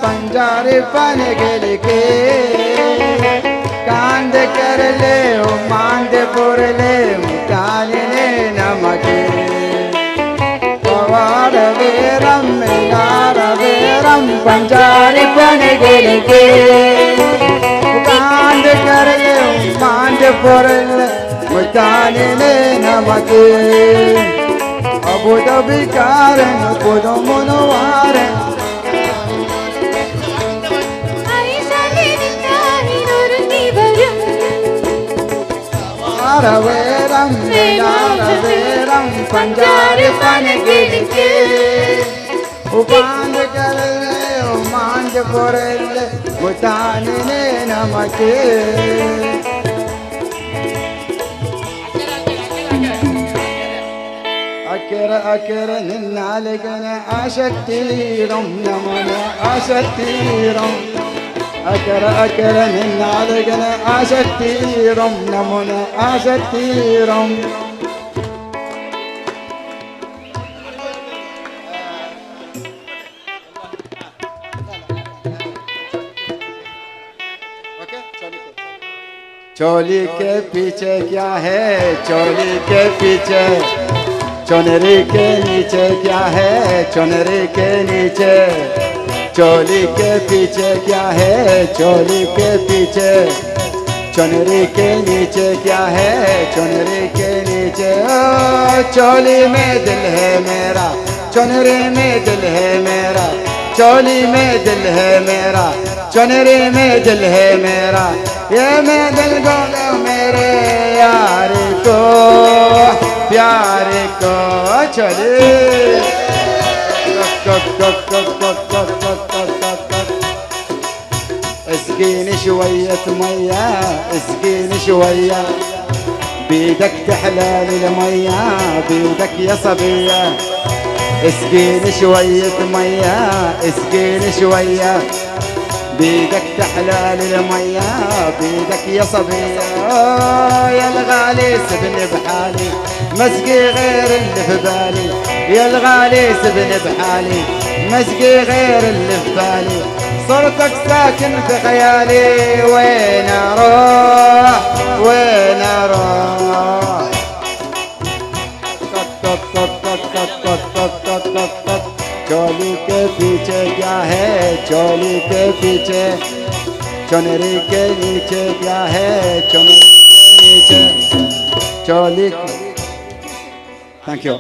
पंजारी पन गिल के कांद कर ले मांद पुर ले मुटाने नमके पवार वेरम मिलार वेरम पंजारी पन गिल के कांद कर ले मांद पुर ले मुटाने नमके अबू दबी कारन पुदो मनोवारन വേരം വേരം പഞ്ചാരി പന ഗിരിക്ക് ഉപാന്ത് കരലെ ഉമാന്ത് പൊരലെ മുതാനിനെ നമക്ക് അക്കര അക്കര നിന്നാലകന ആശക്തിരം നമന ആശക്തിരം അക്കര അക്കര നിന്നാലകന ആശക്തിരം നമന ആശക്തിരം चोली के पीछे क्या है चोली के पीछे चुनरी के नीचे क्या है चुनरी के नीचे चोली के पीछे क्या है चोली के पीछे चुनरी के नीचे क्या है चुनरी के नीचे ओ चोली में दिल है मेरा चुनरी में दिल है मेरा चोली में दिल है मेरा चुनरी में दिल है मेरा ये मैं दिल को मेरे यार को प्यार को चले اسقيني شوية مية اسقيني شوية بيدك تحلال المية بيدك يا صبية اسقيني شوية مية اسقيني شوية بيدك تحلال المية بيدك يا صبية يا الغالي سبني بحالي مسقي غير اللي في بالي يا الغالي سبني بحالي مسقي غير اللي في بالي صرتك ساكن في خيالي وين اروح وين اروح चोली के पीछे क्या है चोली के पीछे चुनरी के नीचे क्या है चुनरी के नीचे चोली थैंक यू